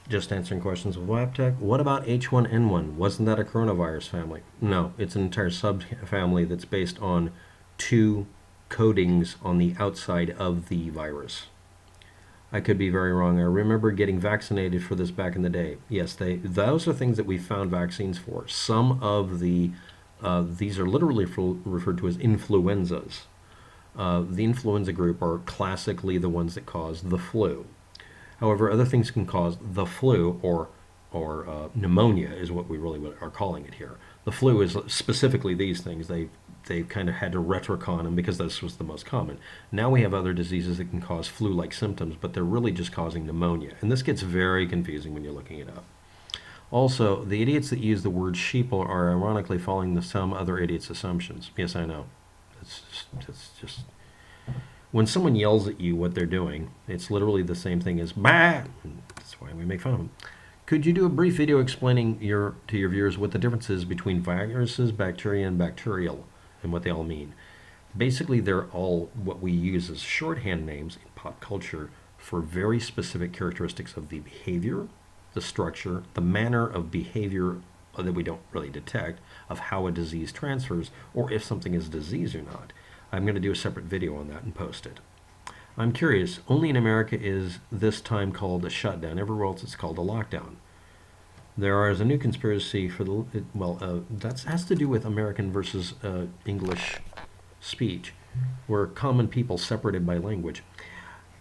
Just answering questions of waptek. What about H1N1? Wasn't that a coronavirus family? No, it's an entire subfamily that's based on two coatings on the outside of the virus. I could be very wrong. I remember getting vaccinated for this back in the day. Yes, those are things that we found vaccines for. Some of these are literally referred to as influenzas. The influenza group are classically the ones that cause the flu. However, other things can cause the flu, or pneumonia is what we really are calling it here. The flu is specifically these things. They kind of had to retrocon them because this was the most common. Now we have other diseases that can cause flu-like symptoms, but they're really just causing pneumonia. And this gets very confusing when you're looking it up. Also, the idiots that use the word sheeple are ironically following some other idiots' assumptions. Yes, I know. It's just when someone yells at you what they're doing, it's literally the same thing as bah. That's why we make fun of them. Could you do a brief video explaining to your viewers what the difference is between viruses, bacteria, and bacterial, and what they all mean? Basically, they're all what we use as shorthand names in pop culture for very specific characteristics of the behavior, the structure, the manner of behavior that we don't really detect, of how a disease transfers, or if something is a disease or not. I'm going to do a separate video on that and post it. I'm curious, only in America is this time called a shutdown. Everywhere else it's called a lockdown. There is a new conspiracy for the, that has to do with American versus English speech, where common people separated by language.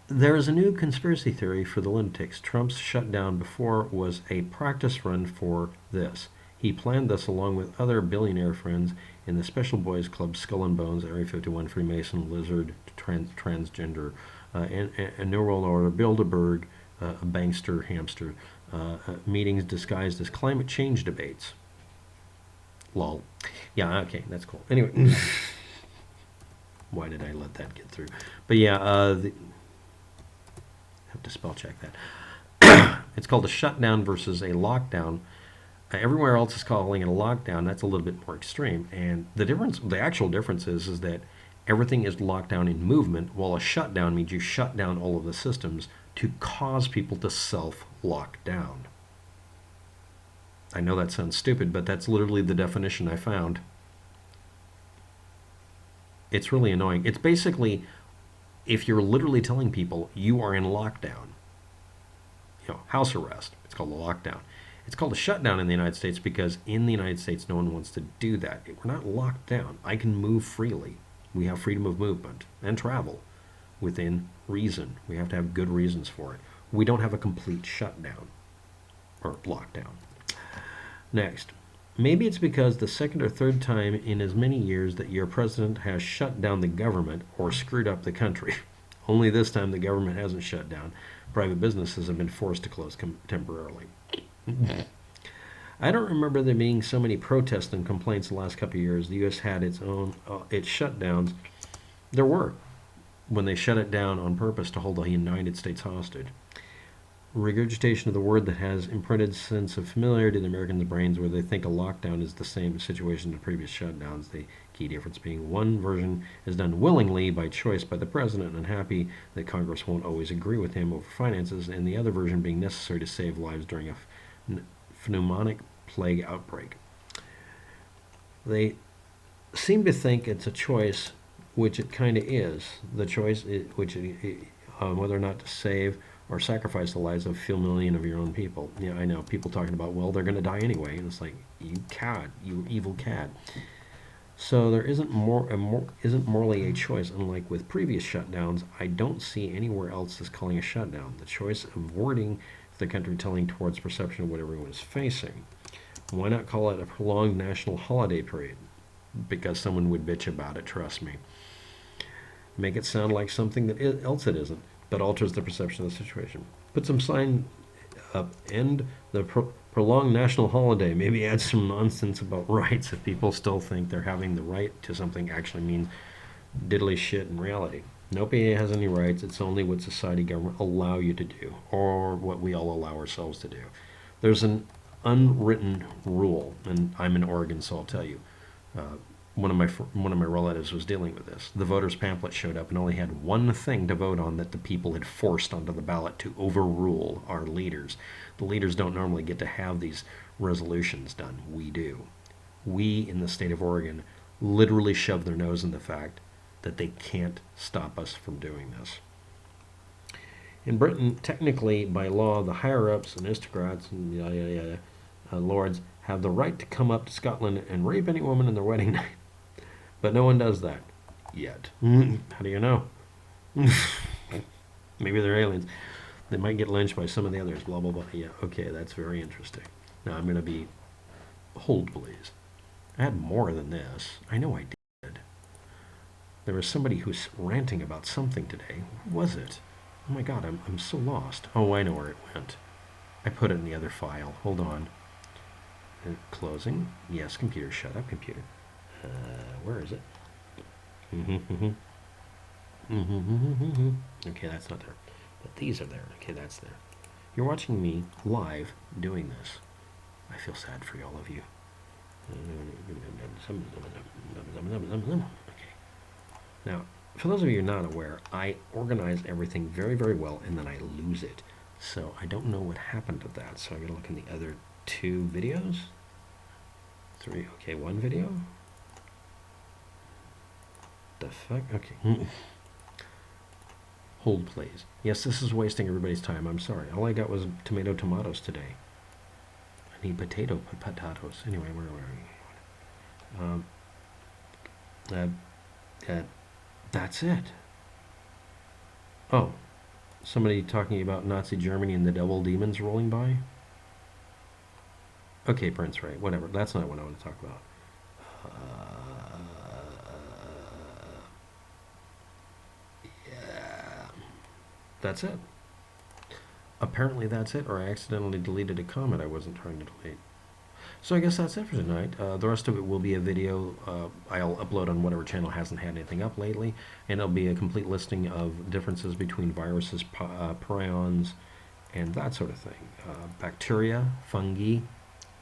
There is a new conspiracy theory for the lunatics. Trump's shutdown before was a practice run for this. He planned this along with other billionaire friends in the Special Boys Club, Skull and Bones, Area 51, Freemason, Lizard, Transgender, and New World Order, Bilderberg, Bankster, Hamster, meetings disguised as climate change debates. Lol. Yeah, okay, that's cool. Anyway, why did I let that get through? But yeah, have to spell check that. It's called a shutdown versus a lockdown. Everywhere else is calling it a lockdown. That's a little bit more extreme. And the actual difference is that everything is locked down in movement, while a shutdown means you shut down all of the systems to cause people to self-lock down. I know that sounds stupid, but that's literally the definition I found. It's really annoying. It's basically, if you're literally telling people you are in lockdown, house arrest, it's called a lockdown. It's called a shutdown in the United States because in the United States, no one wants to do that. We're not locked down. I can move freely. We have freedom of movement and travel within reason. We have to have good reasons for it. We don't have a complete shutdown or lockdown. Next, maybe it's because the second or third time in as many years that your president has shut down the government or screwed up the country. Only this time the government hasn't shut down. Private businesses have been forced to close temporarily. I don't remember there being so many protests and complaints the last couple of years. The U.S. had its shutdowns. There were, when they shut it down on purpose to hold the United States hostage. Regurgitation of the word that has imprinted sense of familiarity in the Americans' brains, where they think a lockdown is the same situation as previous shutdowns. The key difference being one version is done willingly by choice by the president and happy that Congress won't always agree with him over finances, and the other version being necessary to save lives during a pneumonic plague outbreak. They seem to think it's a choice, which it kind of is. The choice, whether or not to save or sacrifice the lives of a few million of your own people. Yeah, I know, people talking about, well, they're going to die anyway, and it's like, you cad, you evil cad. So there isn't morally a choice. Unlike with previous shutdowns, I don't see anywhere else as calling a shutdown. The choice of wording the country telling towards perception of what everyone is facing. Why not call it a prolonged national holiday period? Because someone would bitch about it, trust me. Make it sound like something else it isn't, but alters the perception of the situation. Put some sign up, end the prolonged national holiday. Maybe add some nonsense about rights if people still think they're having the right to something actually means diddly shit in reality. Nobody has any rights. It's only what society, government allow you to do, or what we all allow ourselves to do. There's an unwritten rule, and I'm in Oregon, so I'll tell you. one of my relatives was dealing with this. The voters' pamphlet showed up and only had one thing to vote on that the people had forced onto the ballot to overrule our leaders. The leaders don't normally get to have these resolutions done. We do. We in the state of Oregon literally shove their nose in the fact that they can't stop us from doing this. In Britain, technically, by law, the higher-ups and aristocrats and lords have the right to come up to Scotland and rape any woman in their wedding night. But no one does that. Yet. How do you know? Maybe they're aliens. They might get lynched by some of the others, blah, blah, blah. Yeah, okay, that's very interesting. Now I'm going to be... Hold, please. I had more than this. I know I did. There was somebody who's ranting about something today. Who was it? Oh my god, I'm so lost. Oh, I know where it went. I put it in the other file. Hold on. Closing. Yes, computer. Shut up, computer. Where is it? Okay, that's not there. But these are there. Okay, that's there. You're watching me live doing this. I feel sad for all of you. Okay. Now, for those of you not aware, I organize everything very, very well, and then I lose it. So I don't know what happened to that. So I'm going to look in the other 2 videos. 3. Okay, 1 video. The fuck? Okay. Hold, please. Yes, this is wasting everybody's time. I'm sorry. All I got was tomatoes today. I need potatoes. Anyway, where are we? That's it. Oh, somebody talking about Nazi Germany and the devil demons rolling by? Okay, Prince Ray, whatever. That's not what I want to talk about. Yeah. That's it. Apparently that's it, or I accidentally deleted a comment I wasn't trying to delete. So I guess that's it for tonight. The rest of it will be a video I'll upload on whatever channel hasn't had anything up lately, and it'll be a complete listing of differences between viruses, prions, and that sort of thing. Bacteria, fungi,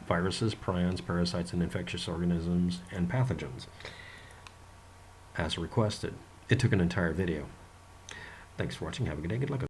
viruses, prions, parasites, and infectious organisms, and pathogens, as requested. It took an entire video. Thanks for watching. Have a good day. Good luck.